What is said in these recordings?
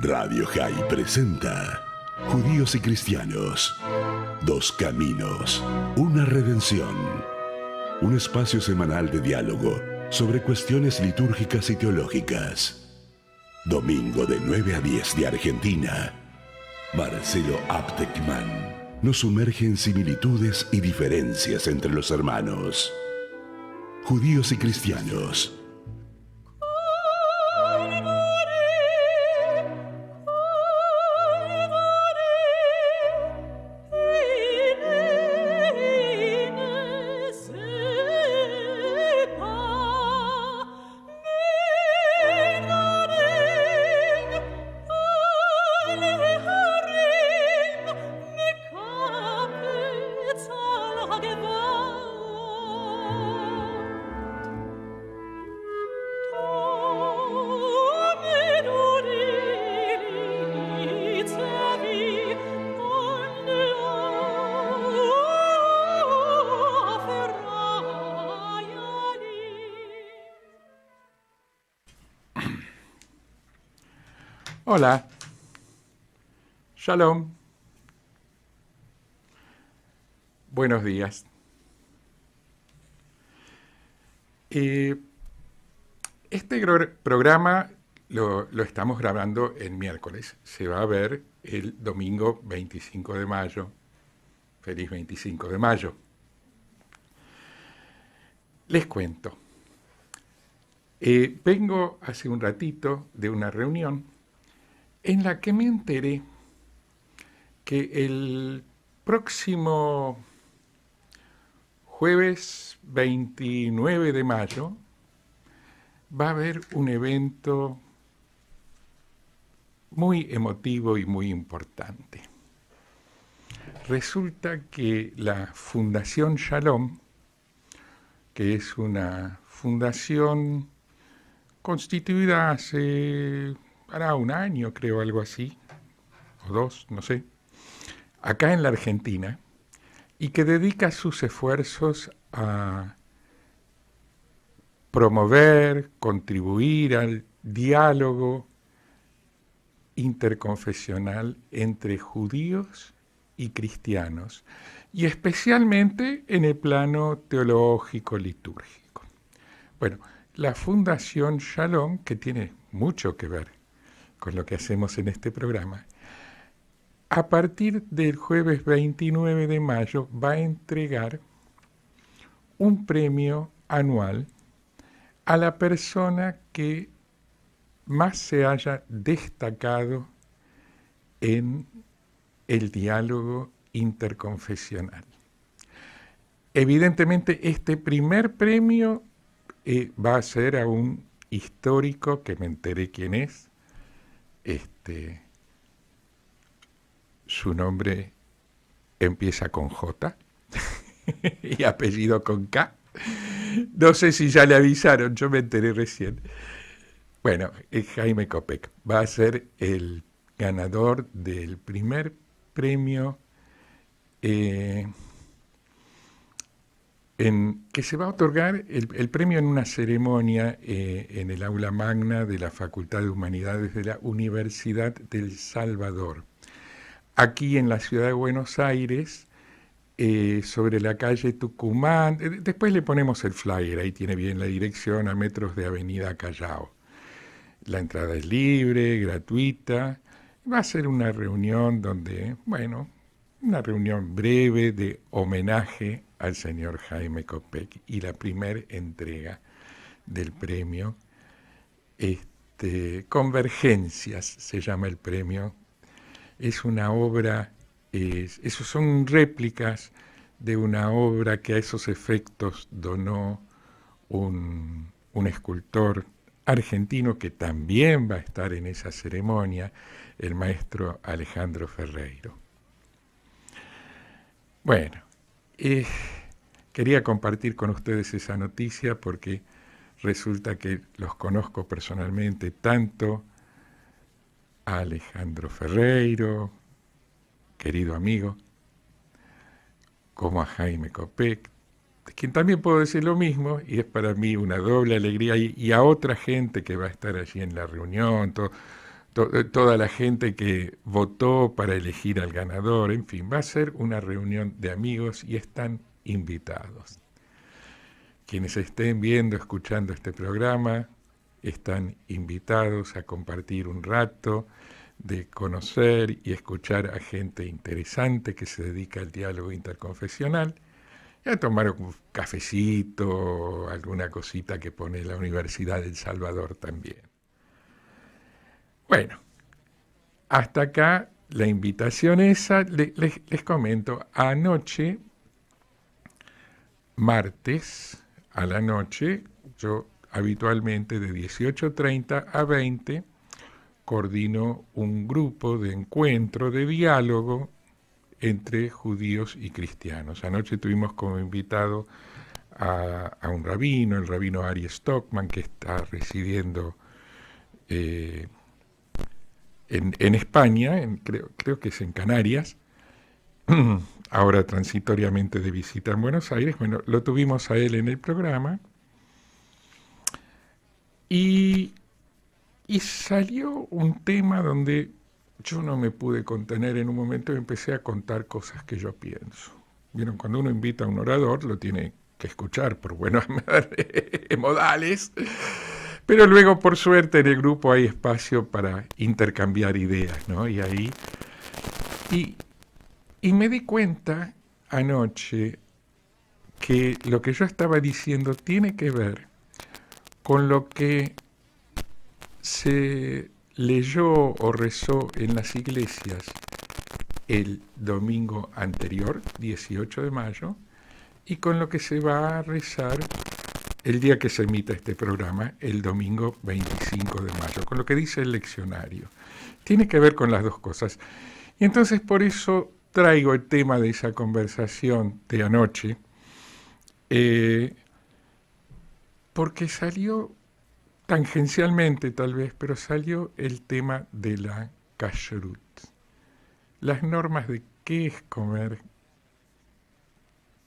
Radio High presenta Judíos y Cristianos. Dos caminos, una redención. Un espacio semanal de diálogo sobre cuestiones litúrgicas y teológicas. Domingo de 9 a 10 de Argentina. Marcelo Aptekman nos sumerge en similitudes y diferencias entre los hermanos. Judíos y Cristianos. Hola, Shalom, buenos días. Este programa lo estamos grabando el miércoles. Se va a ver el domingo 25 de mayo. Feliz 25 de mayo. Les cuento. Vengo hace un ratito de una reunión en la que me enteré que el próximo jueves 29 de mayo va a haber un evento muy emotivo y muy importante. Resulta que la Fundación Shalom, que es una fundación constituida hará un año, creo, algo así, o dos, no sé, acá en la Argentina, y que dedica sus esfuerzos a promover, contribuir al diálogo interconfesional entre judíos y cristianos, y especialmente en el plano teológico litúrgico. Bueno, la Fundación Shalom, que tiene mucho que ver con lo que hacemos en este programa, a partir del jueves 29 de mayo va a entregar un premio anual a la persona que más se haya destacado en el diálogo interconfesional. Evidentemente, este primer premio va a ser a un histórico que me enteré quién es. Su nombre empieza con J y apellido con K. No sé si ya le avisaron, yo me enteré recién. Bueno, Jaime Copec va a ser el ganador del primer premio que se va a otorgar el premio en una ceremonia en el aula magna de la Facultad de Humanidades de la Universidad del Salvador, aquí en la ciudad de Buenos Aires, sobre la calle Tucumán. Después le ponemos el flyer, ahí tiene bien la dirección, a metros de Avenida Callao. La entrada es libre, gratuita. Va a ser una reunión donde, una reunión breve de homenaje al señor Jaime Copec y la primera entrega del premio. Convergencias se llama el premio. Es una obra, esos son réplicas de una obra que a esos efectos donó un escultor argentino que también va a estar en esa ceremonia, el maestro Alejandro Ferreiro. Bueno, quería compartir con ustedes esa noticia porque resulta que los conozco personalmente tanto a Alejandro Ferreiro, querido amigo, como a Jaime Copec, de quien también puedo decir lo mismo, y es para mí una doble alegría, y a otra gente que va a estar allí en la reunión, toda la gente que votó para elegir al ganador, en fin, va a ser una reunión de amigos y están invitados. Quienes estén viendo, escuchando este programa, están invitados a compartir un rato, de conocer y escuchar a gente interesante que se dedica al diálogo interconfesional y a tomar un cafecito, alguna cosita que pone la Universidad del Salvador también. Bueno, hasta acá la invitación esa. Les comento, anoche, martes a la noche, yo habitualmente de 18:30 a 20 coordino un grupo de encuentro, de diálogo entre judíos y cristianos. Anoche tuvimos como invitado a un rabino, el rabino Ari Stockman, que está residiendo en España, creo que es en Canarias, ahora transitoriamente de visita en Buenos Aires. Bueno, lo tuvimos a él en el programa y salió un tema donde yo no me pude contener en un momento y empecé a contar cosas que yo pienso. Vieron, cuando uno invita a un orador lo tiene que escuchar por buenos modales, pero luego por suerte en el grupo hay espacio para intercambiar ideas, ¿no? Y me di cuenta anoche que lo que yo estaba diciendo tiene que ver con lo que se leyó o rezó en las iglesias el domingo anterior, 18 de mayo, y con lo que se va a rezar el día que se emita este programa, el domingo 25 de mayo, con lo que dice el leccionario. Tiene que ver con las dos cosas. Y entonces por eso traigo el tema de esa conversación de anoche, porque salió tangencialmente tal vez, pero salió el tema de la kashrut. Las normas de qué es comer,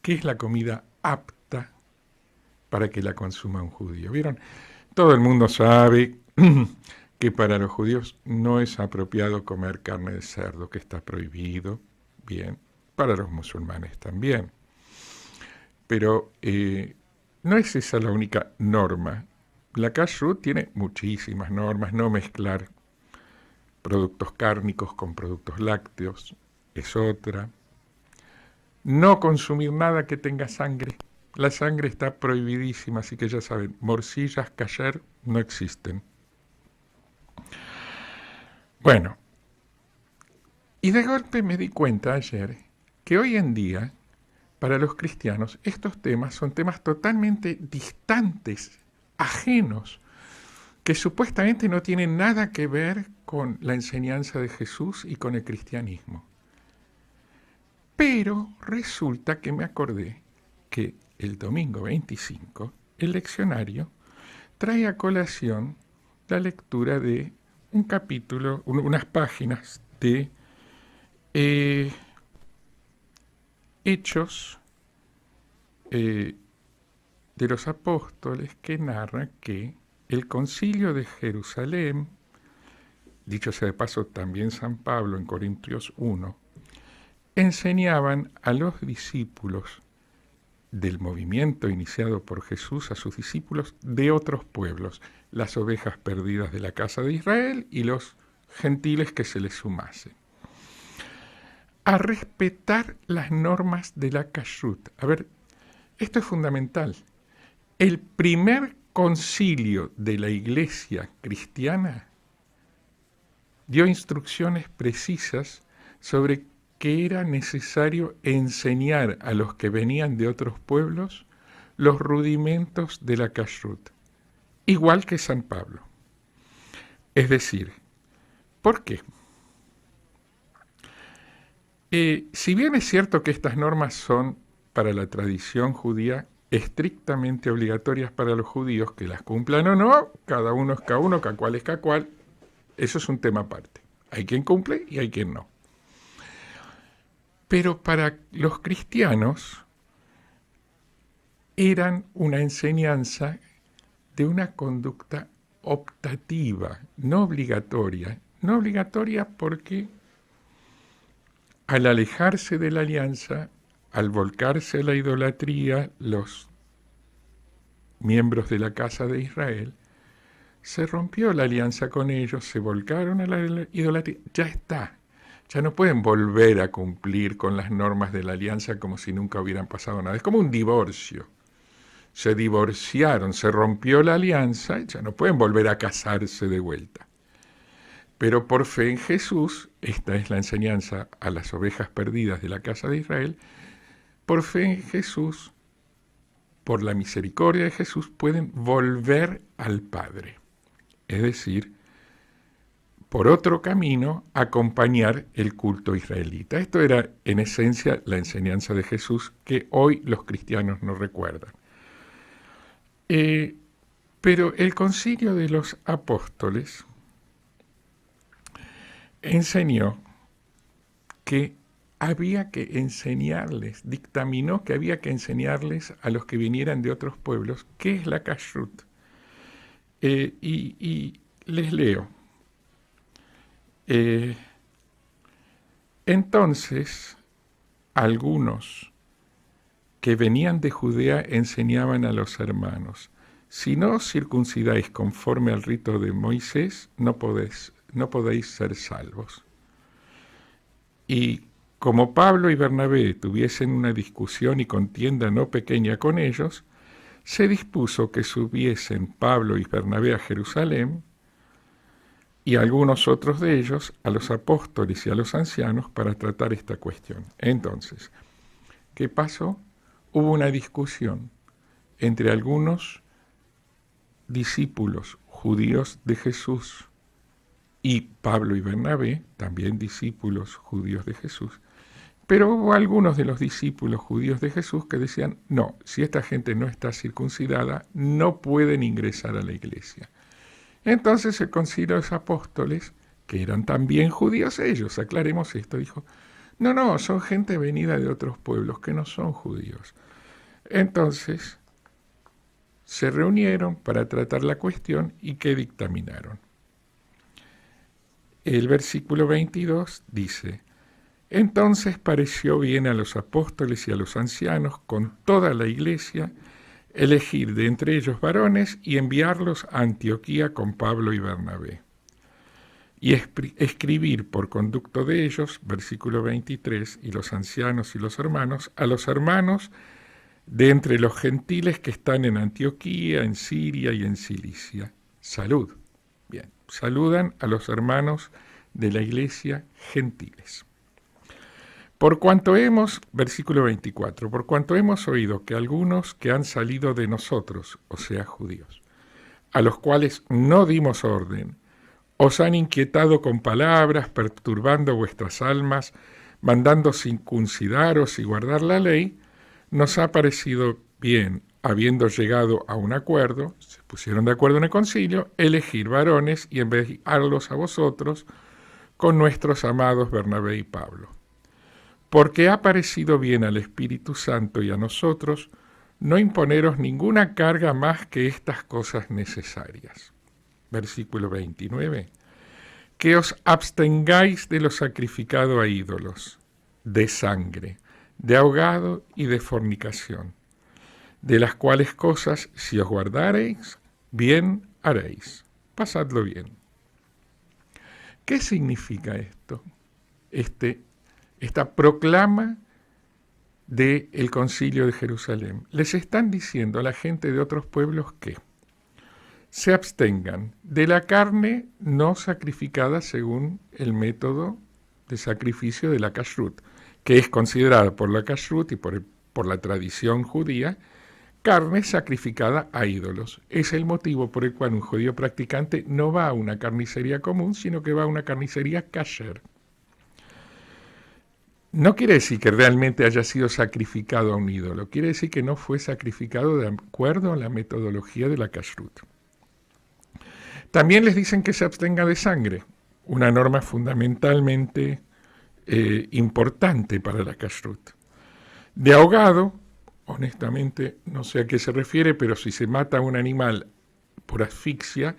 qué es la comida apta para que la consuma un judío. ¿Vieron? Todo el mundo sabe que para los judíos no es apropiado comer carne de cerdo, que está prohibido. Bien, para los musulmanes también. Pero no es esa la única norma. La kashrut tiene muchísimas normas: no mezclar productos cárnicos con productos lácteos es otra. No consumir nada que tenga sangre. La sangre está prohibidísima, así que ya saben, morcillas kasher no existen. Bueno, y de golpe me di cuenta ayer que hoy en día, para los cristianos, estos temas son temas totalmente distantes, ajenos, que supuestamente no tienen nada que ver con la enseñanza de Jesús y con el cristianismo. Pero resulta que me acordé que el domingo 25, el leccionario trae a colación la lectura de un capítulo, unas páginas de Hechos de los Apóstoles, que narra que el Concilio de Jerusalén, dicho sea de paso también San Pablo en Corintios 1, enseñaban a los discípulos del movimiento iniciado por Jesús, a sus discípulos de otros pueblos, las ovejas perdidas de la casa de Israel y los gentiles que se les sumasen, a respetar las normas de la kashrut. A ver, esto es fundamental. El primer concilio de la Iglesia cristiana dio instrucciones precisas sobre que era necesario enseñar a los que venían de otros pueblos los rudimentos de la kashrut, igual que San Pablo. Es decir, ¿por qué? Si bien es cierto que estas normas son para la tradición judía estrictamente obligatorias para los judíos, que las cumplan o no, cada uno es cada uno, cada cual es cada cual, eso es un tema aparte. Hay quien cumple y hay quien no. Pero para los cristianos eran una enseñanza de una conducta optativa, no obligatoria, No obligatoria porque al alejarse de la alianza, al volcarse a la idolatría, los miembros de la casa de Israel, se rompió la alianza con ellos, se volcaron a la idolatría, ya está. Ya no pueden volver a cumplir con las normas de la alianza como si nunca hubieran pasado nada. Es como un divorcio. Se divorciaron, se rompió la alianza y ya no pueden volver a casarse de vuelta. Pero por fe en Jesús, esta es la enseñanza a las ovejas perdidas de la casa de Israel, por fe en Jesús, por la misericordia de Jesús, pueden volver al Padre. Es decir, por otro camino, acompañar el culto israelita. Esto era, en esencia, la enseñanza de Jesús que hoy los cristianos no recuerdan. Pero el Concilio de los Apóstoles enseñó que había que enseñarles, dictaminó que había que enseñarles a los que vinieran de otros pueblos qué es la kashrut. Y les leo. Entonces, algunos que venían de Judea enseñaban a los hermanos: si no os circuncidáis conforme al rito de Moisés, no podéis ser salvos. Y como Pablo y Bernabé tuviesen una discusión y contienda no pequeña con ellos, se dispuso que subiesen Pablo y Bernabé a Jerusalén, y algunos otros de ellos a los apóstoles y a los ancianos para tratar esta cuestión. Entonces, ¿qué pasó? Hubo una discusión entre algunos discípulos judíos de Jesús y Pablo y Bernabé, también discípulos judíos de Jesús, pero hubo algunos de los discípulos judíos de Jesús que decían: no, si esta gente no está circuncidada, no pueden ingresar a la iglesia. Entonces el Concilio de los Apóstoles, que eran también judíos ellos, aclaremos esto, dijo: no, son gente venida de otros pueblos que no son judíos. Entonces se reunieron para tratar la cuestión y ¿qué dictaminaron? El versículo 22 dice: entonces pareció bien a los apóstoles y a los ancianos con toda la iglesia elegir de entre ellos varones y enviarlos a Antioquía con Pablo y Bernabé, y escribir por conducto de ellos, versículo 23, y los ancianos y los hermanos, a los hermanos de entre los gentiles que están en Antioquía, en Siria y en Cilicia. Salud. Bien, saludan a los hermanos de la iglesia gentiles. Por cuanto hemos, versículo 24, por cuanto hemos oído que algunos que han salido de nosotros, o sea, judíos, a los cuales no dimos orden, os han inquietado con palabras, perturbando vuestras almas, mandando circuncidaros y guardar la ley, nos ha parecido bien, habiendo llegado a un acuerdo, se pusieron de acuerdo en el concilio, elegir varones y enviarlos a vosotros con nuestros amados Bernabé y Pablo. Porque ha parecido bien al Espíritu Santo y a nosotros no imponeros ninguna carga más que estas cosas necesarias. Versículo 29. Que os abstengáis de lo sacrificado a ídolos, de sangre, de ahogado y de fornicación, de las cuales cosas, si os guardareis, bien haréis. Pasadlo bien. ¿Qué significa esto? Esta proclama del Concilio de Jerusalén. Les están diciendo a la gente de otros pueblos que se abstengan de la carne no sacrificada según el método de sacrificio de la kashrut, que es considerada por la kashrut y por la tradición judía carne sacrificada a ídolos. Es el motivo por el cual un judío practicante no va a una carnicería común, sino que va a una carnicería kasher. No quiere decir que realmente haya sido sacrificado a un ídolo, quiere decir que no fue sacrificado de acuerdo a la metodología de la kashrut. También les dicen que se abstenga de sangre, una norma fundamentalmente importante para la kashrut. De ahogado, honestamente no sé a qué se refiere, pero si se mata a un animal por asfixia,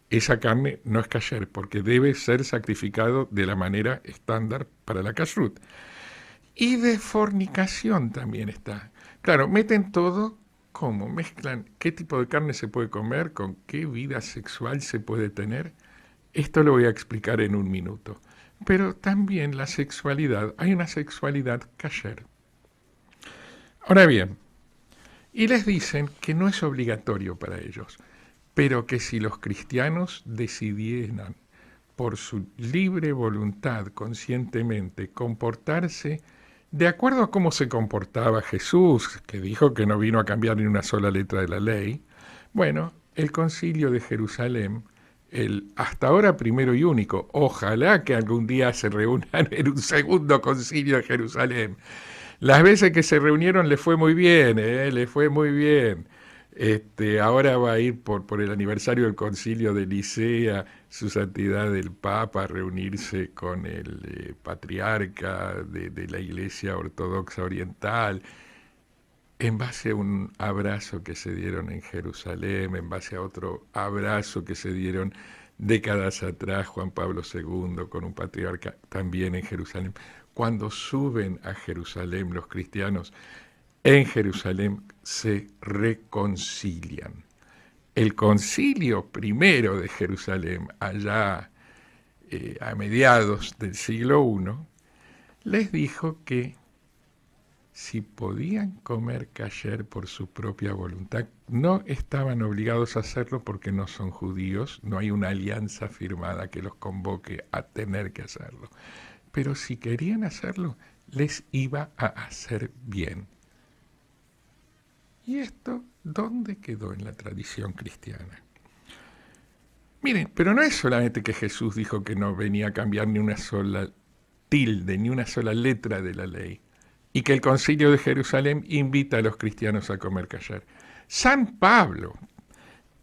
esa carne no es kasher, porque debe ser sacrificado de la manera estándar para la kashrut. Y de fornicación también está. Claro, meten todo, ¿cómo? Mezclan qué tipo de carne se puede comer, con qué vida sexual se puede tener. Esto lo voy a explicar en un minuto. Pero también la sexualidad, hay una sexualidad kasher. Ahora bien, y les dicen que no es obligatorio para ellos, pero que si los cristianos decidieran por su libre voluntad, conscientemente, comportarse de acuerdo a cómo se comportaba Jesús, que dijo que no vino a cambiar ni una sola letra de la ley, bueno, el concilio de Jerusalén, el hasta ahora primero y único, ojalá que algún día se reúnan en un segundo concilio de Jerusalén. Las veces que se reunieron le fue muy bien, le fue muy bien. Ahora va a ir por el aniversario del concilio de Nicea, su santidad el Papa, a reunirse con el patriarca de la Iglesia Ortodoxa Oriental, en base a un abrazo que se dieron en Jerusalén, en base a otro abrazo que se dieron décadas atrás Juan Pablo II con un patriarca también en Jerusalén. Cuando suben a Jerusalén los cristianos, en Jerusalén se reconcilian. El concilio primero de Jerusalén, allá a mediados del siglo I, les dijo que si podían comer kasher por su propia voluntad, no estaban obligados a hacerlo porque no son judíos, no hay una alianza firmada que los convoque a tener que hacerlo. Pero si querían hacerlo, les iba a hacer bien. ¿Y esto dónde quedó en la tradición cristiana? Miren, pero no es solamente que Jesús dijo que no venía a cambiar ni una sola tilde, ni una sola letra de la ley, y que el concilio de Jerusalén invita a los cristianos a comer kasher. San Pablo,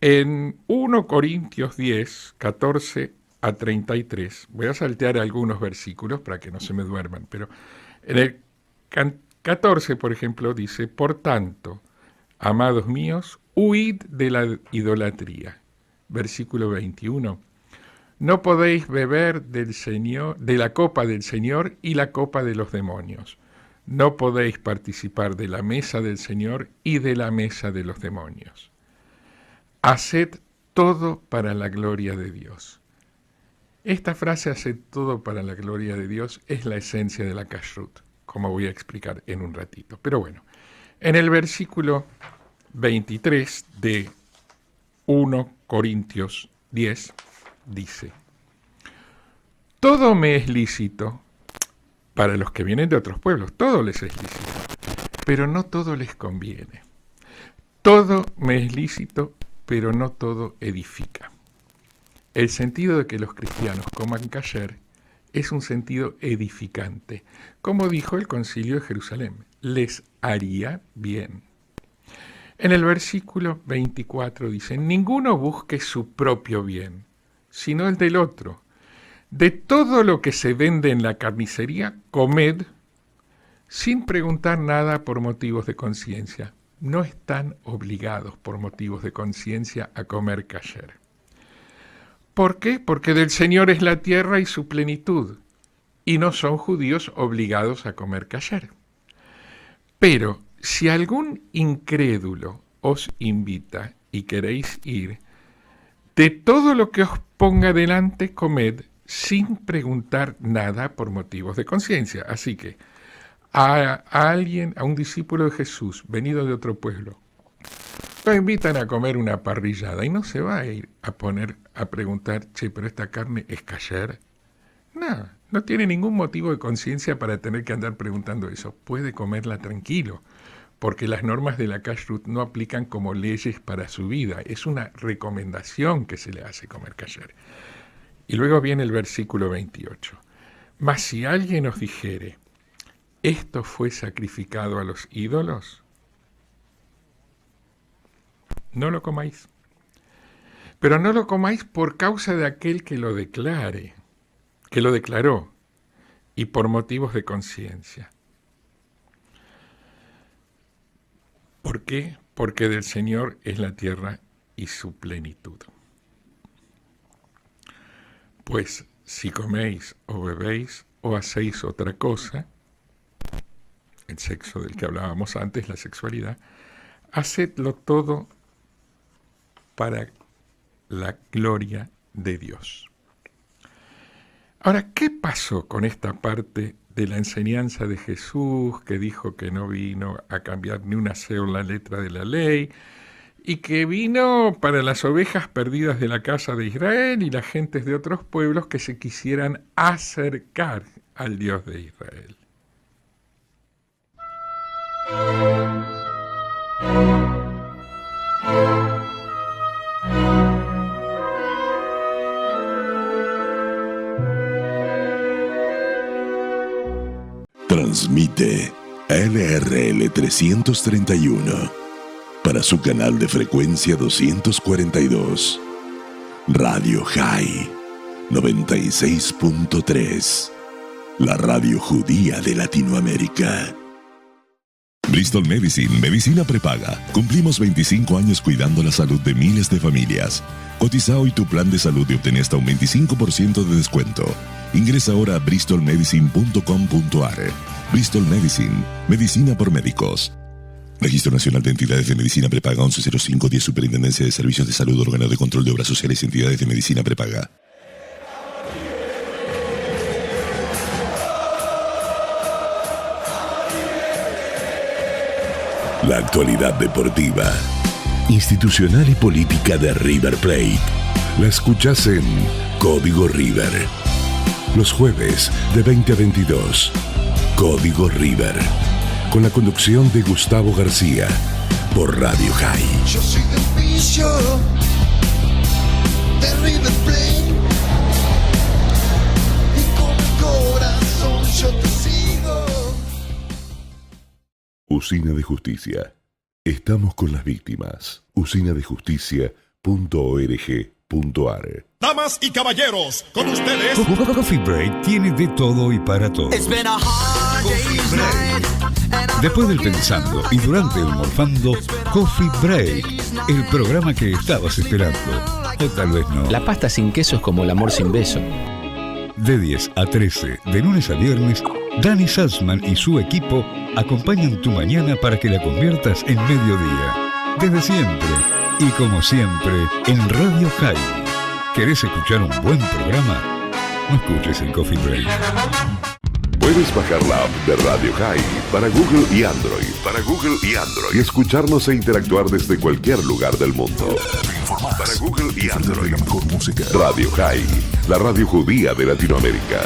en 1 Corintios 10, 14 a 33, voy a saltear algunos versículos para que no se me duerman, pero en el 14, por ejemplo, dice, por tanto, amados míos, huid de la idolatría. Versículo 21. No podéis beber del Señor, de la copa del Señor y la copa de los demonios. No podéis participar de la mesa del Señor y de la mesa de los demonios. Haced todo para la gloria de Dios. Esta frase, haced todo para la gloria de Dios, es la esencia de la kashrut, como voy a explicar en un ratito. Pero bueno, en el versículo 23 de 1 Corintios 10 dice, todo me es lícito para los que vienen de otros pueblos, todo les es lícito, pero no todo les conviene. Todo me es lícito, pero no todo edifica. El sentido de que los cristianos coman kasher es un sentido edificante, como dijo el concilio de Jerusalén, les haría bien. En el versículo 24 dice, ninguno busque su propio bien, sino el del otro. De todo lo que se vende en la carnicería, comed, sin preguntar nada por motivos de conciencia. No están obligados por motivos de conciencia a comer kasher. ¿Por qué? Porque del Señor es la tierra y su plenitud, y no son judíos obligados a comer kasher. Pero si algún incrédulo os invita y queréis ir, de todo lo que os ponga delante comed sin preguntar nada por motivos de conciencia. Así que a alguien, a un discípulo de Jesús, venido de otro pueblo, lo invitan a comer una parrillada y no se va a ir a poner a preguntar, che, pero esta carne es kasher. No, no tiene ningún motivo de conciencia para tener que andar preguntando eso. Puede comerla tranquilo, porque las normas de la kashrut no aplican como leyes para su vida. Es una recomendación que se le hace comer kasher. Y luego viene el versículo 28. Mas si alguien os dijere, esto fue sacrificado a los ídolos, no lo comáis. Pero no lo comáis por causa de aquel que lo declare, que lo declaró, y por motivos de conciencia. ¿Por qué? Porque del Señor es la tierra y su plenitud. Pues si coméis o bebéis o hacéis otra cosa, el sexo del que hablábamos antes, la sexualidad, hacedlo todo para la gloria de Dios. Ahora, ¿qué pasó con esta parte de la enseñanza de Jesús, que dijo que no vino a cambiar ni una sola letra de la ley, y que vino para las ovejas perdidas de la casa de Israel y las gentes de otros pueblos que se quisieran acercar al Dios de Israel? Transmite LRL 331 para su canal de frecuencia 242. Radio High 96.3, la radio judía de Latinoamérica. Bristol Medicine, medicina prepaga. Cumplimos 25 años cuidando la salud de miles de familias. Cotiza hoy tu plan de salud y obtén hasta un 25% de descuento. Ingresa ahora a bristolmedicine.com.ar. Bristol Medicine, medicina por médicos. Registro Nacional de Entidades de Medicina Prepaga 110510, Superintendencia de Servicios de Salud, Órgano de Control de Obras Sociales y Entidades de Medicina Prepaga. La actualidad deportiva, institucional y política de River Plate la escuchás en Código River. Los jueves de 20 a 22. Código River. Con la conducción de Gustavo García por Radio High. Yo soy del vicio de River Plate y con el corazón yo te sigo. Usina de Justicia. Estamos con las víctimas. usinadejusticia.org.ar. Damas y caballeros, con ustedes Coffee Break tiene de todo y para todos. Después del pensando y durante el morfando, Coffee Break, el programa que estabas esperando. O tal vez no. La pasta sin queso es como el amor sin beso. De 10 a 13, de lunes a viernes, Dani Salzman y su equipo acompañan tu mañana para que la conviertas en mediodía. Desde siempre y como siempre en Radio High. ¿Querés escuchar un buen programa? No escuches el Coffee Break. Puedes bajar la app de Radio High para Google y Android. Y escucharnos e interactuar desde cualquier lugar del mundo. Para Google y Android. La mejor música. Radio High, la radio judía de Latinoamérica.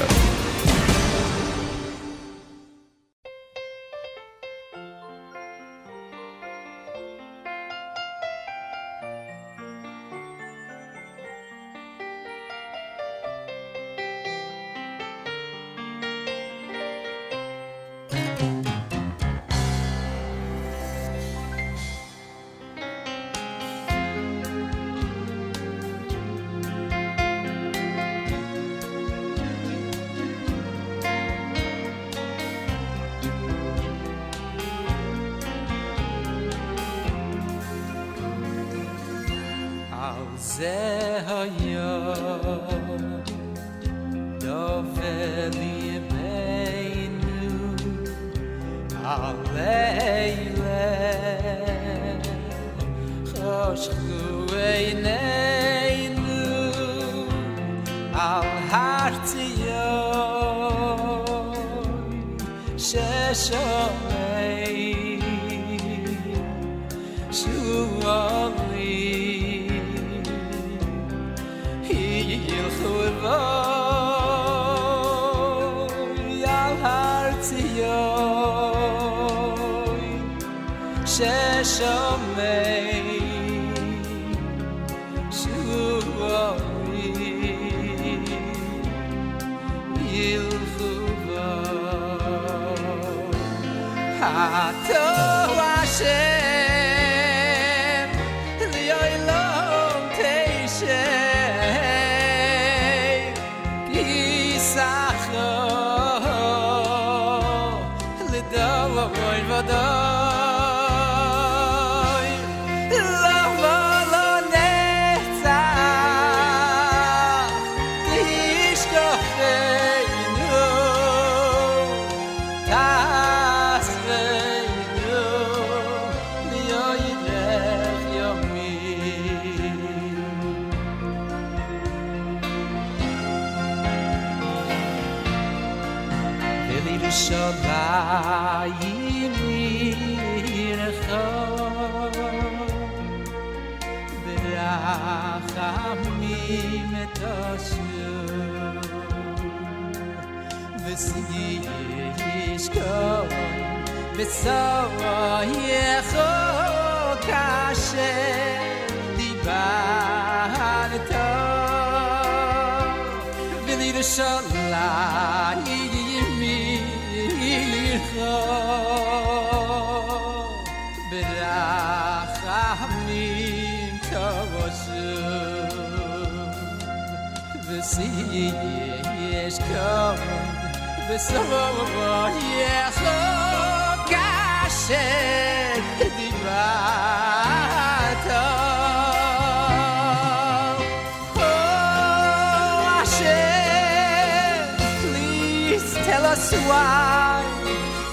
ימירך ברחמים תשוב ושישכון בסוייך כאשר דיברת ולירושלים ברחמים תשוב ושישכון בסוייך כאשר דיברת Tell us why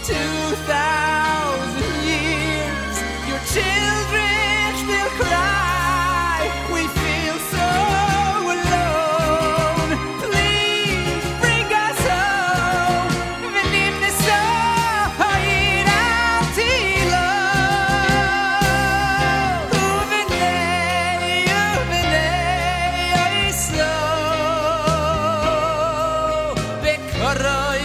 2,000 years your children still cry. We feel so alone. Please bring us home. Venim nesohir al tilo. Uvenei oiso. Bekoroi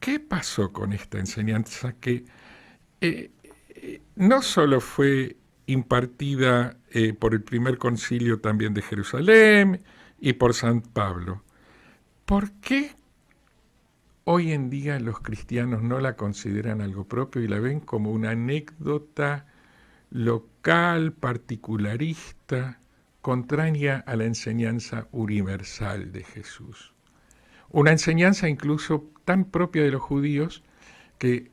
¿Qué pasó con esta enseñanza que no solo fue impartida por el primer concilio también de Jerusalén y por San Pablo? ¿Por qué hoy en día los cristianos no la consideran algo propio y la ven como una anécdota local, particularista, contraria a la enseñanza universal de Jesús? Una enseñanza incluso tan propia de los judíos que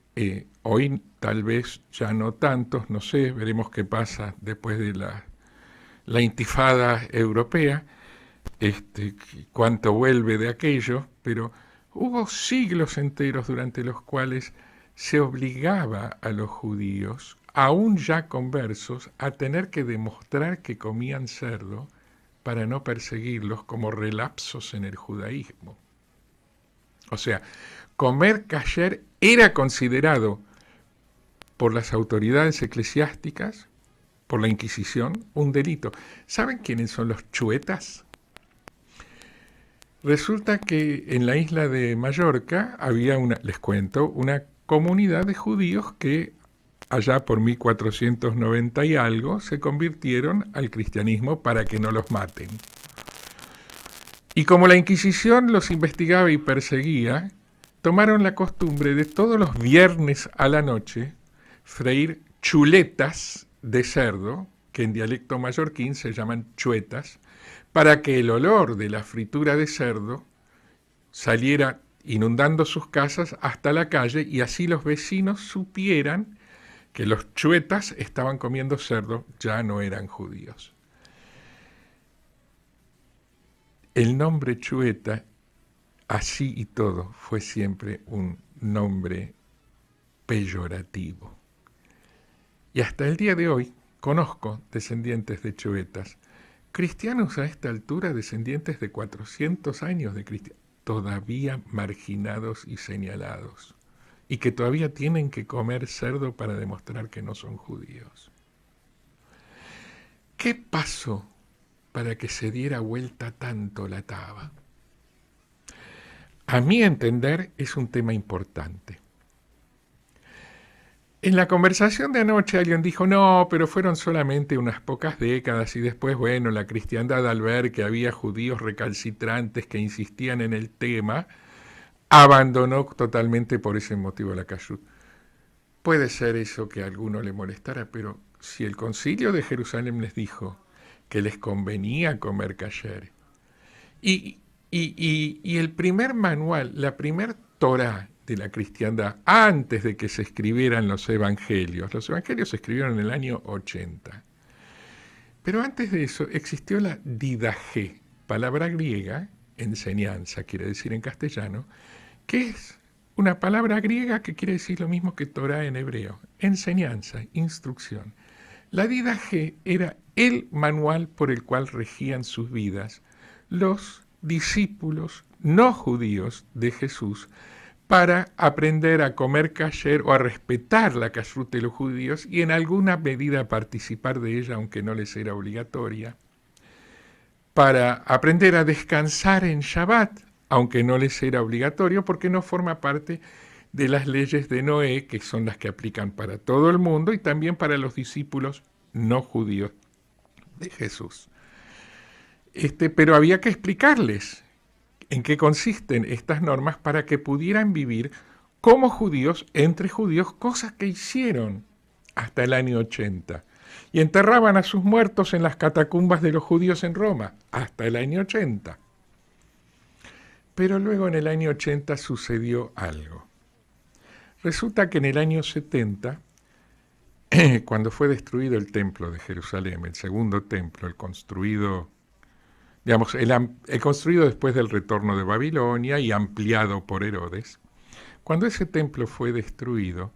hoy tal vez ya no tantos, no sé, veremos qué pasa después de la intifada europea, cuánto vuelve de aquello, pero hubo siglos enteros durante los cuales se obligaba a los judíos, aún ya conversos, a tener que demostrar que comían cerdo para no perseguirlos como relapsos en el judaísmo. O sea, comer kasher era considerado por las autoridades eclesiásticas, por la Inquisición, un delito. ¿Saben quiénes son los chuetas? Resulta que en la isla de Mallorca había les cuento, una comunidad de judíos que allá por 1490 y algo se convirtieron al cristianismo para que no los maten. Y como la Inquisición los investigaba y perseguía, tomaron la costumbre de todos los viernes a la noche freír chuletas de cerdo, que en dialecto mallorquín se llaman chuetas, para que el olor de la fritura de cerdo saliera inundando sus casas hasta la calle, y así los vecinos supieran que los chuetas estaban comiendo cerdo, ya no eran judíos. El nombre chueta, así y todo, fue siempre un nombre peyorativo. Y hasta el día de hoy conozco descendientes de chuetas, cristianos a esta altura, descendientes de 400 años de cristianos, todavía marginados y señalados, y que todavía tienen que comer cerdo para demostrar que no son judíos. ¿Qué pasó para que se diera vuelta tanto la taba? A mi entender es un tema importante. En la conversación de anoche alguien dijo, no, pero fueron solamente unas pocas décadas y después, bueno, la cristiandad al ver que había judíos recalcitrantes que insistían en el tema, abandonó totalmente por ese motivo la kashrut. Puede ser eso que a alguno le molestara, pero si el concilio de Jerusalén les dijo que les convenía comer kasher, y el primer manual, la primer Torá de la cristiandad, antes de que se escribieran los evangelios se escribieron en el año 80, pero antes de eso existió la didajé, palabra griega, enseñanza, quiere decir en castellano, que es una palabra griega que quiere decir lo mismo que Torá en hebreo, enseñanza, instrucción. La didajé era el manual por el cual regían sus vidas los discípulos no judíos de Jesús para aprender a comer kasher o a respetar la kashrut de los judíos y en alguna medida participar de ella, aunque no les era obligatoria, para aprender a descansar en Shabbat, aunque no les era obligatorio, porque no forma parte de las leyes de Noé, que son las que aplican para todo el mundo y también para los discípulos no judíos de Jesús. Pero había que explicarles en qué consisten estas normas para que pudieran vivir como judíos, entre judíos, cosas que hicieron hasta el año 80. Y enterraban a sus muertos en las catacumbas de los judíos en Roma, hasta el año 80. Pero luego en el año 80 sucedió algo. Resulta que en el año 70, cuando fue destruido el templo de Jerusalén, el segundo templo, el construido, digamos, el construido después del retorno de Babilonia y ampliado por Herodes, cuando ese templo fue destruido,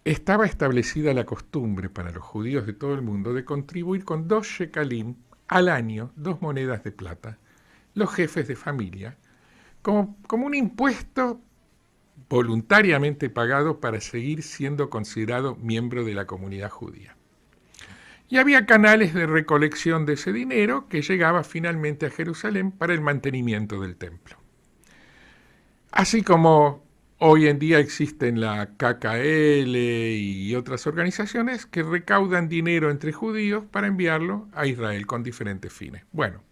estaba establecida la costumbre para los judíos de todo el mundo de contribuir con 2 shekalim al año, 2 monedas de plata, los jefes de familia, como un impuesto voluntariamente pagado para seguir siendo considerado miembro de la comunidad judía. Y había canales de recolección de ese dinero que llegaba finalmente a Jerusalén para el mantenimiento del templo. Así como hoy en día existen la KKL y otras organizaciones que recaudan dinero entre judíos para enviarlo a Israel con diferentes fines. Bueno,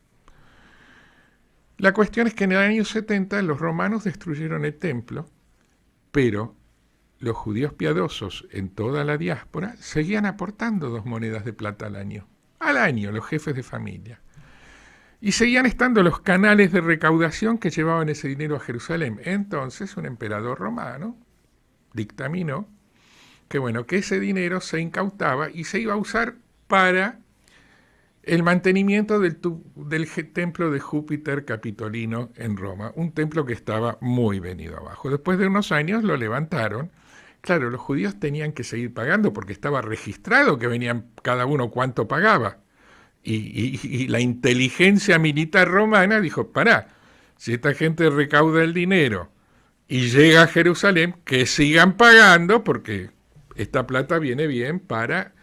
la cuestión es que en el año 70 los romanos destruyeron el templo, pero los judíos piadosos en toda la diáspora seguían aportando 2 monedas de plata al año, los jefes de familia. Y seguían estando los canales de recaudación que llevaban ese dinero a Jerusalén. Entonces un emperador romano dictaminó que ese dinero se incautaba y se iba a usar para el mantenimiento del templo de Júpiter Capitolino en Roma, un templo que estaba muy venido abajo. Después de unos años lo levantaron. Claro, los judíos tenían que seguir pagando porque estaba registrado que venían cada uno cuánto pagaba. Y la inteligencia militar romana dijo, pará, si esta gente recauda el dinero y llega a Jerusalén, que sigan pagando porque esta plata viene bien para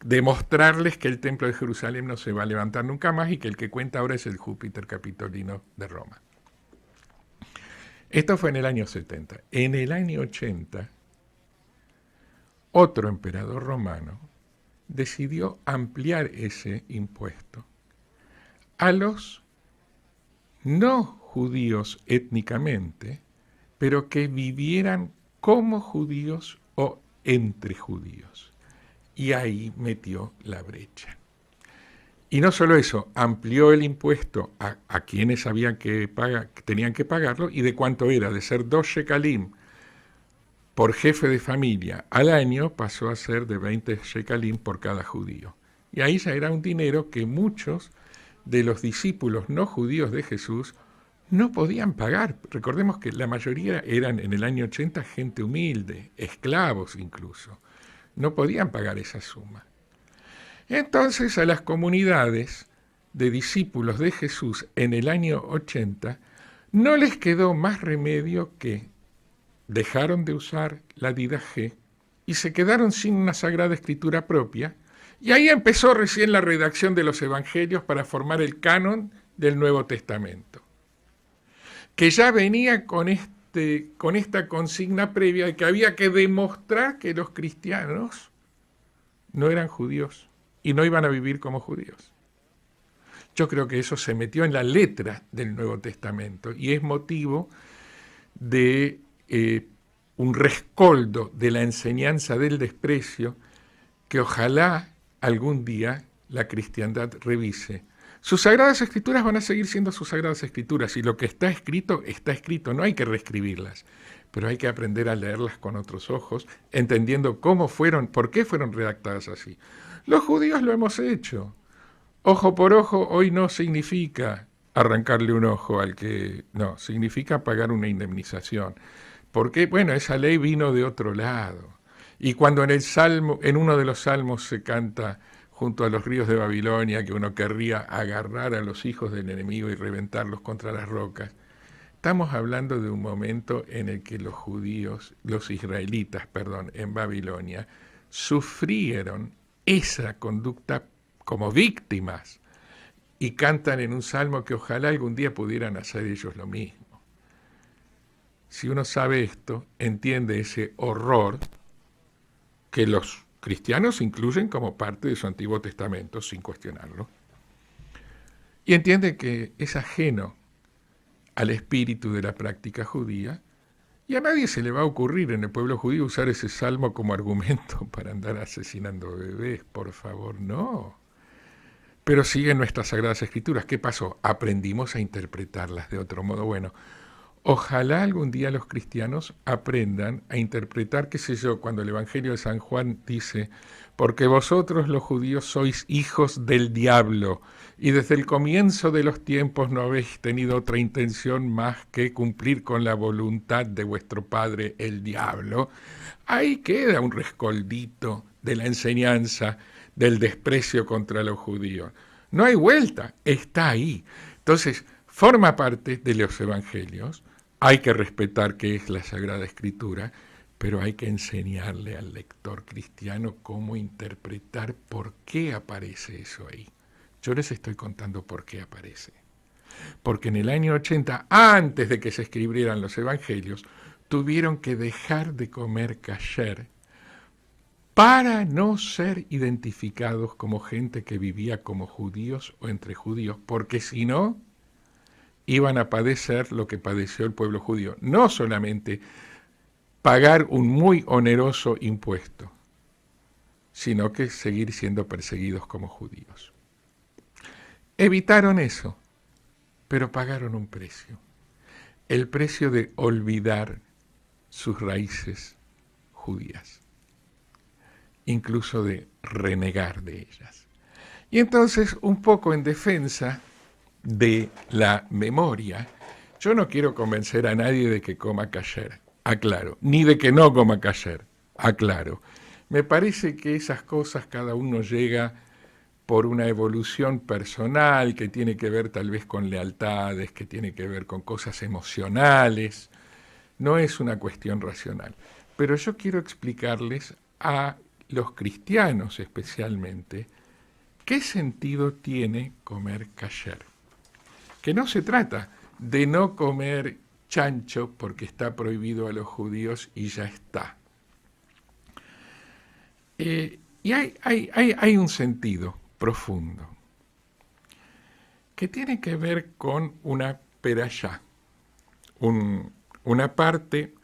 demostrarles que el templo de Jerusalén no se va a levantar nunca más y que el que cuenta ahora es el Júpiter Capitolino de Roma. Esto fue en el año 70. En el año 80, otro emperador romano decidió ampliar ese impuesto a los no judíos étnicamente, pero que vivieran como judíos o entre judíos. Y ahí metió la brecha. Y no solo eso, amplió el impuesto a quienes tenían que pagarlo, y de cuánto era, de ser 2 shekalim por jefe de familia al año, pasó a ser de 20 shekalim por cada judío. Y ahí ya era un dinero que muchos de los discípulos no judíos de Jesús no podían pagar. Recordemos que la mayoría eran en el año 80 gente humilde, esclavos incluso. No podían pagar esa suma. Entonces a las comunidades de discípulos de Jesús en el año 80 no les quedó más remedio que dejaron de usar la Didaché y se quedaron sin una Sagrada Escritura propia, y ahí empezó recién la redacción de los Evangelios para formar el canon del Nuevo Testamento, que ya venía con esta consigna previa de que había que demostrar que los cristianos no eran judíos y no iban a vivir como judíos. Yo creo que eso se metió en la letra del Nuevo Testamento y es motivo de un rescoldo de la enseñanza del desprecio que ojalá algún día la cristiandad revise. Sus Sagradas Escrituras van a seguir siendo sus Sagradas Escrituras, y lo que está escrito, no hay que reescribirlas, pero hay que aprender a leerlas con otros ojos, entendiendo por qué fueron redactadas así. Los judíos lo hemos hecho. Ojo por ojo hoy no significa arrancarle un ojo al que... No, significa pagar una indemnización. Porque, bueno, esa ley vino de otro lado. Y cuando en uno de los salmos se canta junto a los ríos de Babilonia que uno querría agarrar a los hijos del enemigo y reventarlos contra las rocas, estamos hablando de un momento en el que los israelitas, en Babilonia, sufrieron esa conducta como víctimas y cantan en un salmo que ojalá algún día pudieran hacer ellos lo mismo. Si uno sabe esto, entiende ese horror que los cristianos incluyen como parte de su Antiguo Testamento, sin cuestionarlo, y entiende que es ajeno al espíritu de la práctica judía, y a nadie se le va a ocurrir en el pueblo judío usar ese salmo como argumento para andar asesinando bebés, por favor, no. Pero siguen nuestras Sagradas Escrituras. ¿Qué pasó? Aprendimos a interpretarlas de otro modo. Bueno, ojalá algún día los cristianos aprendan a interpretar, qué sé yo, cuando el Evangelio de San Juan dice, porque vosotros los judíos sois hijos del diablo, y desde el comienzo de los tiempos no habéis tenido otra intención más que cumplir con la voluntad de vuestro padre el diablo. Ahí queda un rescoldito de la enseñanza del desprecio contra los judíos. No hay vuelta, está ahí. Entonces, forma parte de los evangelios, hay que respetar qué es la Sagrada Escritura, pero hay que enseñarle al lector cristiano cómo interpretar por qué aparece eso ahí. Yo les estoy contando por qué aparece. Porque en el año 80, antes de que se escribieran los evangelios, tuvieron que dejar de comer kasher para no ser identificados como gente que vivía como judíos o entre judíos, porque si no, iban a padecer lo que padeció el pueblo judío. No solamente pagar un muy oneroso impuesto, sino que seguir siendo perseguidos como judíos. Evitaron eso, pero pagaron un precio. El precio de olvidar sus raíces judías, incluso de renegar de ellas. Y entonces, un poco en defensa de la memoria, yo no quiero convencer a nadie de que coma kasher, aclaro, ni de que no coma kasher, aclaro. Me parece que esas cosas cada uno llega por una evolución personal que tiene que ver tal vez con lealtades, que tiene que ver con cosas emocionales, no es una cuestión racional. Pero yo quiero explicarles a los cristianos especialmente qué sentido tiene comer kasher. Que no se trata de no comer chancho porque está prohibido a los judíos y ya está. Y hay un sentido profundo que tiene que ver con una perashá, una parte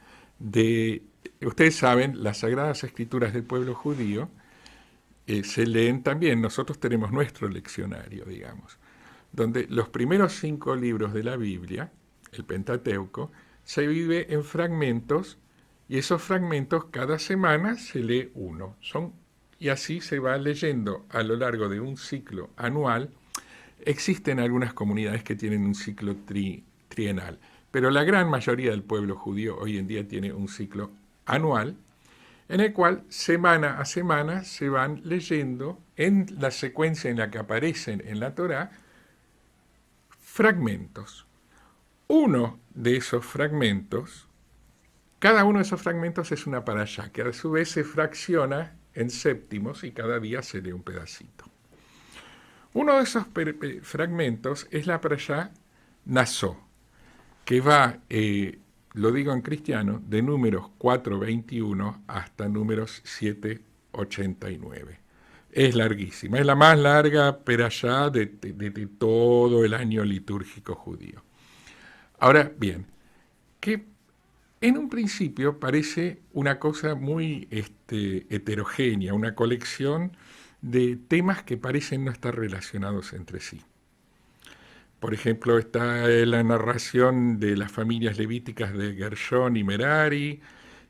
de, ustedes saben, las Sagradas Escrituras del pueblo judío se leen también, nosotros tenemos nuestro leccionario, digamos, donde los primeros 5 libros de la Biblia, el Pentateuco, se divide en fragmentos y esos fragmentos cada semana se lee uno. Y así se va leyendo a lo largo de un ciclo anual. Existen algunas comunidades que tienen un ciclo trienal, pero la gran mayoría del pueblo judío hoy en día tiene un ciclo anual, en el cual semana a semana se van leyendo en la secuencia en la que aparecen en la Torá fragmentos. Uno de esos fragmentos, cada uno de esos fragmentos es una parashá, que a su vez se fracciona en séptimos y cada día se lee un pedacito. Uno de esos fragmentos es la parashá Nasó, que va, lo digo en cristiano, de números 4:21 hasta números 7:89. Es larguísima, es la más larga parashá de todo el año litúrgico judío. Ahora bien, que en un principio parece una cosa muy heterogénea, una colección de temas que parecen no estar relacionados entre sí. Por ejemplo, está la narración de las familias levíticas de Gershón y Merari,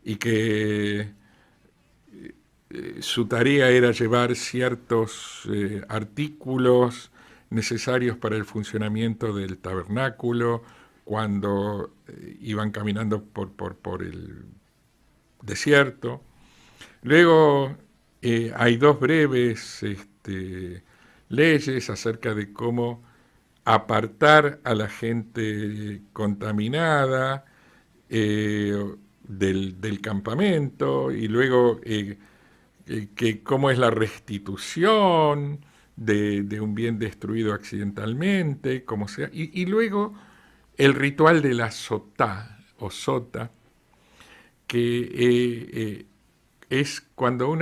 y que su tarea era llevar ciertos artículos necesarios para el funcionamiento del tabernáculo cuando iban caminando por el desierto. Luego hay 2 breves leyes acerca de cómo apartar a la gente contaminada del campamento, y luego que cómo es la restitución de un bien destruido accidentalmente, como sea, y luego el ritual de la sotá o sota, que es cuando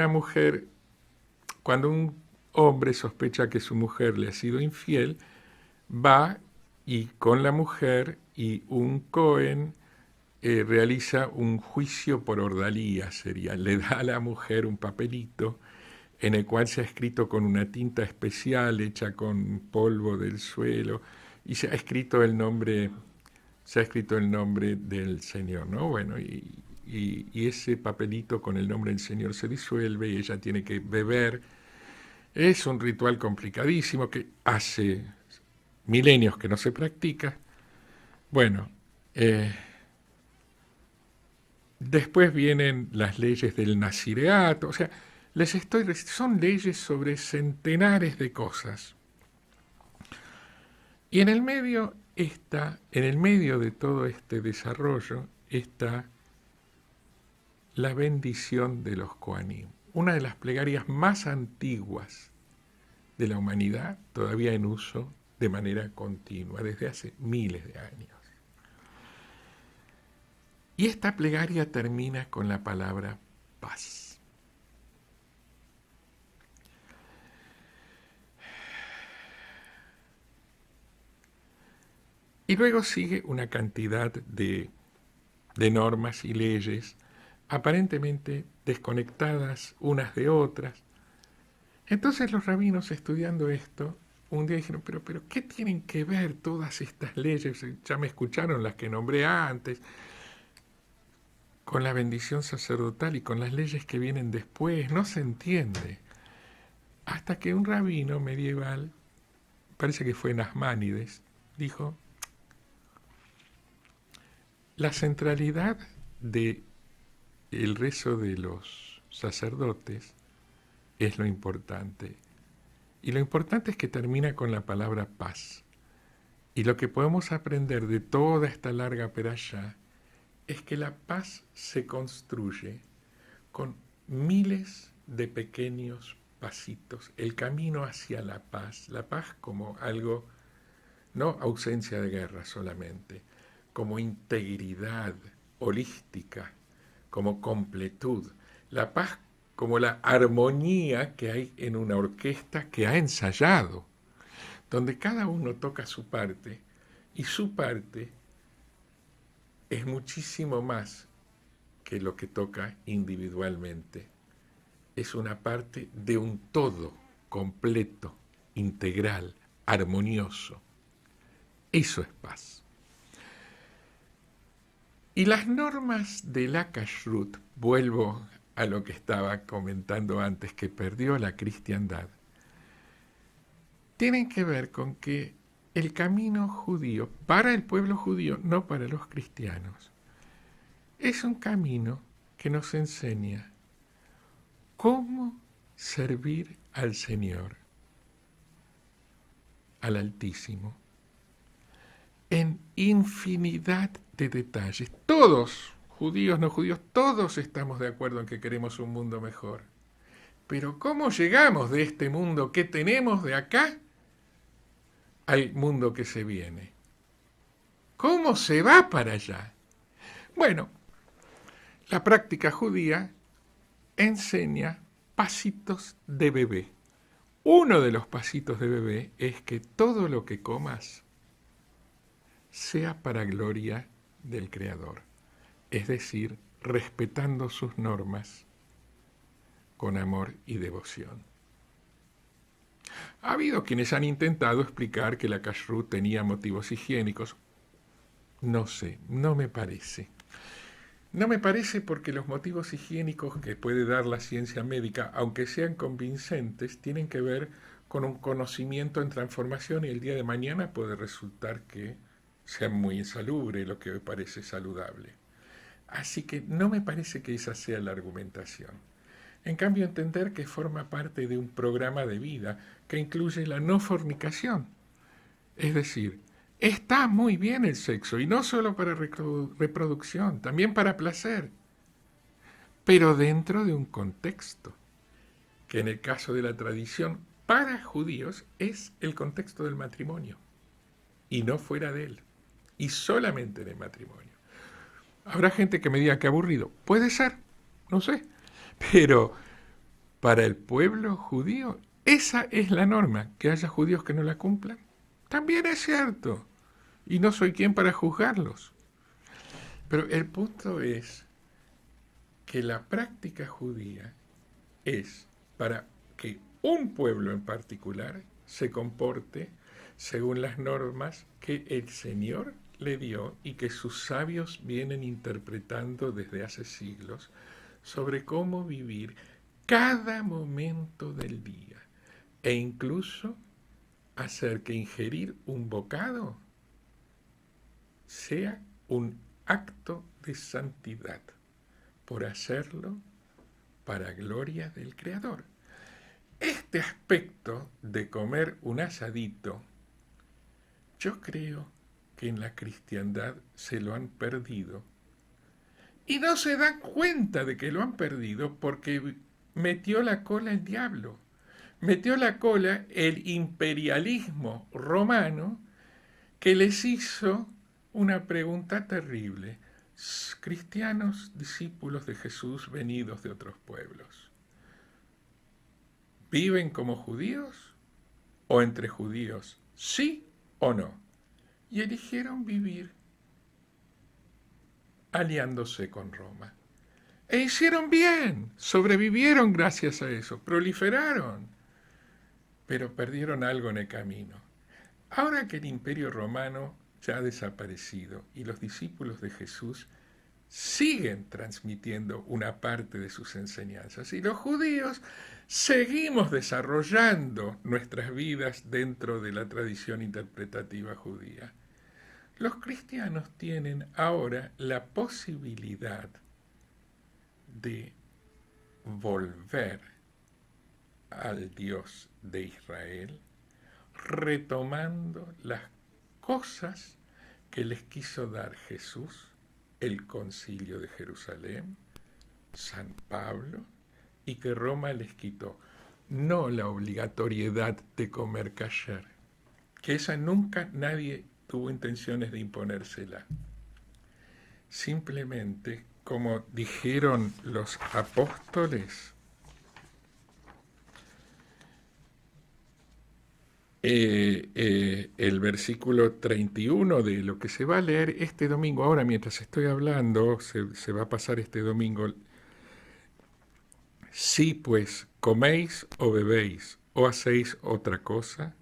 cuando un hombre sospecha que su mujer le ha sido infiel, va y con la mujer y un Cohen realiza un juicio por ordalía, le da a la mujer un papelito en el cual se ha escrito con una tinta especial hecha con polvo del suelo, y se ha escrito el nombre del Señor, ¿no? Bueno, y ese papelito con el nombre del Señor se disuelve y ella tiene que beber. Es un ritual complicadísimo que hace milenios que no se practica. Bueno, después vienen las leyes del nazireato, o sea, son leyes sobre centenares de cosas. Y en el medio de todo este desarrollo está la bendición de los Kohanim, una de las plegarias más antiguas de la humanidad, todavía en uso de manera continua, desde hace miles de años. Y esta plegaria termina con la palabra paz. Y luego sigue una cantidad de normas y leyes aparentemente desconectadas unas de otras. Entonces los rabinos, estudiando esto, un día dijeron, pero ¿qué tienen que ver todas estas leyes? Ya me escucharon las que nombré antes, con la bendición sacerdotal y con las leyes que vienen después. No se entiende. Hasta que un rabino medieval, parece que fue Nachmanides, dijo, la centralidad del rezo de los sacerdotes es lo importante. Y lo importante es que termina con la palabra paz. Y lo que podemos aprender de toda esta larga perashá es que la paz se construye con miles de pequeños pasitos. El camino hacia la paz como algo, no ausencia de guerra solamente, como integridad holística, como completud. La paz como la armonía que hay en una orquesta que ha ensayado, donde cada uno toca su parte, y su parte es muchísimo más que lo que toca individualmente es una parte de un todo completo, integral, armonioso. Eso es paz. Y las normas de la Kashrut, vuelvo a lo que estaba comentando antes, que perdió la cristiandad, tienen que ver con que el camino judío, para el pueblo judío, no para los cristianos, es un camino que nos enseña cómo servir al Señor, al Altísimo, en infinidad de detalles. Todos, judíos, no judíos, todos estamos de acuerdo en que queremos un mundo mejor. Pero ¿cómo llegamos de este mundo que tenemos de acá al mundo que se viene? ¿Cómo se va para allá? Bueno, la práctica judía enseña pasitos de bebé. Uno de los pasitos de bebé es que todo lo que comas sea para gloria del Creador, es decir, respetando sus normas con amor y devoción. Ha habido quienes han intentado explicar que la kashrut tenía motivos higiénicos. No sé, no me parece. No me parece porque los motivos higiénicos que puede dar la ciencia médica, aunque sean convincentes, tienen que ver con un conocimiento en transformación y el día de mañana puede resultar que sea muy insalubre lo que hoy parece saludable. Así que no me parece que esa sea la argumentación. En cambio, entender que forma parte de un programa de vida que incluye la no fornicación. Es decir, está muy bien el sexo, y no solo para reproducción, también para placer, pero dentro de un contexto, que en el caso de la tradición para judíos es el contexto del matrimonio, y no fuera de él, y solamente en el matrimonio. Habrá gente que me diga que aburrido, puede ser, no sé, pero para el pueblo judío esa es la norma, que haya judíos que no la cumplan. También es cierto. Y no soy quien para juzgarlos. Pero el punto es que la práctica judía es para que un pueblo en particular se comporte según las normas que el Señor le dio y que sus sabios vienen interpretando desde hace siglos sobre cómo vivir cada momento del día e incluso hacer que ingerir un bocado sea un acto de santidad, por hacerlo para gloria del Creador. Este aspecto de comer un asadito, yo creo que en la cristiandad se lo han perdido. Y no se dan cuenta de que lo han perdido porque metió la cola el diablo. Metió la cola el imperialismo romano que les hizo una pregunta terrible. Cristianos, discípulos de Jesús venidos de otros pueblos, ¿viven como judíos o entre judíos? ¿Sí o no? Y eligieron vivir aliándose con Roma. E hicieron bien, sobrevivieron gracias a eso, proliferaron, pero perdieron algo en el camino. Ahora que el Imperio Romano ya ha desaparecido y los discípulos de Jesús siguen transmitiendo una parte de sus enseñanzas y los judíos seguimos desarrollando nuestras vidas dentro de la tradición interpretativa judía. Los cristianos tienen ahora la posibilidad de volver al Dios de Israel, retomando las cosas que les quiso dar Jesús, el Concilio de Jerusalén, San Pablo, y que Roma les quitó. No la obligatoriedad de comer kasher, que esa nunca nadie tuvo intenciones de imponérsela. Simplemente, como dijeron los apóstoles, el versículo 31 de lo que se va a leer este domingo, ahora mientras estoy hablando, se va a pasar este domingo, Si pues coméis o bebéis o hacéis otra cosa,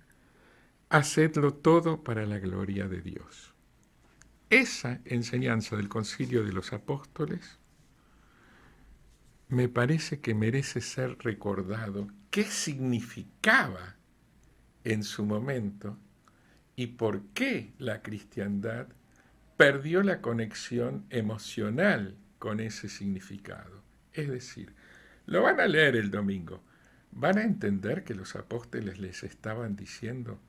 hacedlo todo para la gloria de Dios. Esa enseñanza del Concilio de los Apóstoles me parece que merece ser recordado qué significaba en su momento y por qué la cristiandad perdió la conexión emocional con ese significado. Es decir, lo van a leer el domingo, van a entender que los apóstoles les estaban diciendo: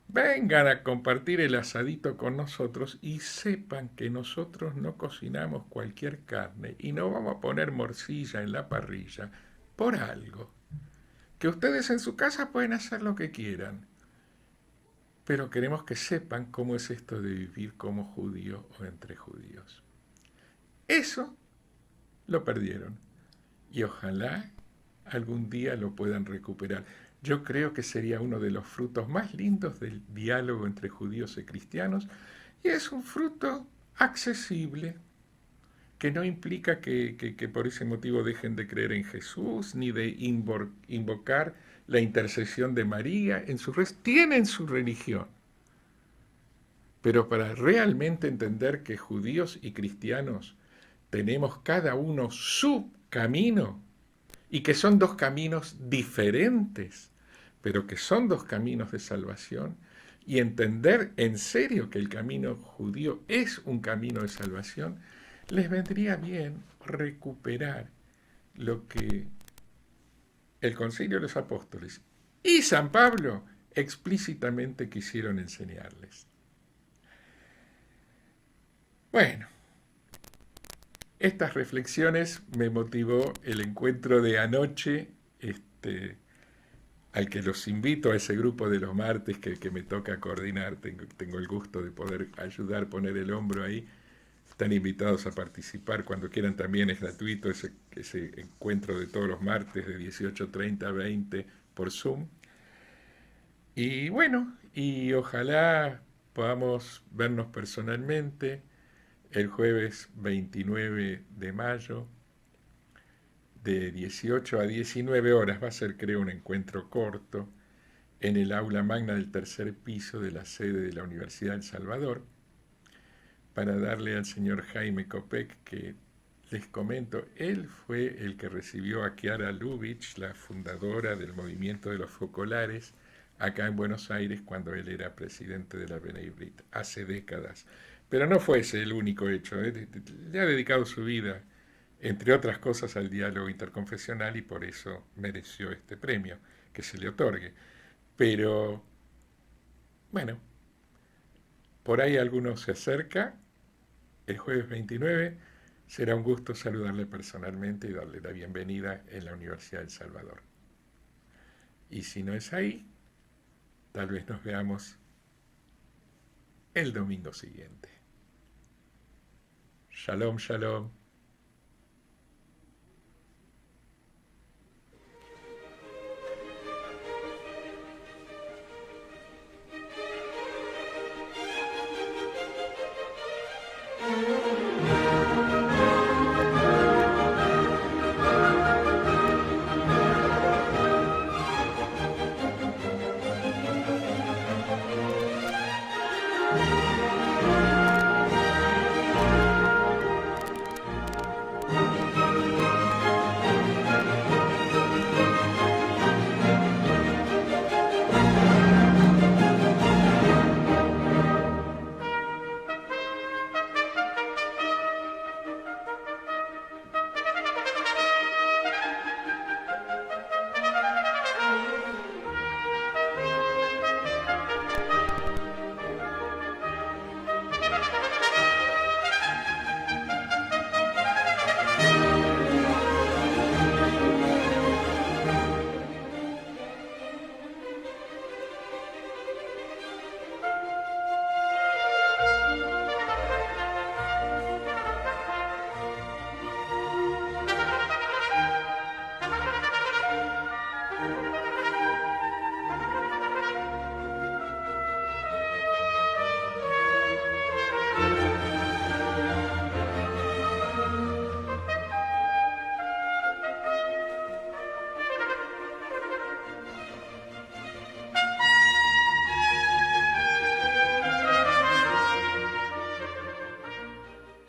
vengan a compartir el asadito con nosotros y sepan que nosotros no cocinamos cualquier carne y no vamos a poner morcilla en la parrilla por algo. Que ustedes en su casa pueden hacer lo que quieran, pero queremos que sepan cómo es esto de vivir como judío o entre judíos. Eso lo perdieron y ojalá algún día lo puedan recuperar. Yo creo que sería uno de los frutos más lindos del diálogo entre judíos y cristianos, y es un fruto accesible, que no implica que por ese motivo dejen de creer en Jesús, ni de invocar la intercesión de María. Tienen su religión, pero para realmente entender que judíos y cristianos tenemos cada uno su camino, y que son dos caminos diferentes, pero que son dos caminos de salvación, y entender en serio que el camino judío es un camino de salvación, les vendría bien recuperar lo que el Concilio de los Apóstoles y San Pablo explícitamente quisieron enseñarles. Bueno, estas reflexiones me motivó el encuentro de anoche, al que los invito, a ese grupo de los martes que me toca coordinar. Tengo el gusto de poder ayudar, poner el hombro ahí. Están invitados a participar cuando quieran, también es gratuito ese encuentro de todos los martes de 18:30 a 20 por Zoom. Y bueno, y ojalá podamos vernos personalmente el jueves 29 de mayo, de 18 a 19 horas. Va a ser, creo, un encuentro corto en el aula magna del tercer piso de la sede de la Universidad del Salvador, para darle al señor Jaime Copec, que les comento, él fue el que recibió a Chiara Lubich, la fundadora del movimiento de los focolares, acá en Buenos Aires, cuando él era presidente de la B'nai Brit, hace décadas. Pero no fue ese el único hecho. Le ha dedicado su vida, entre otras cosas, al diálogo interconfesional, y por eso mereció este premio que se le otorgue. Pero, bueno, por ahí alguno se acerca. El jueves 29 será un gusto saludarle personalmente y darle la bienvenida en la Universidad del Salvador. Y si no es ahí, tal vez nos veamos el domingo siguiente. Shalom, shalom.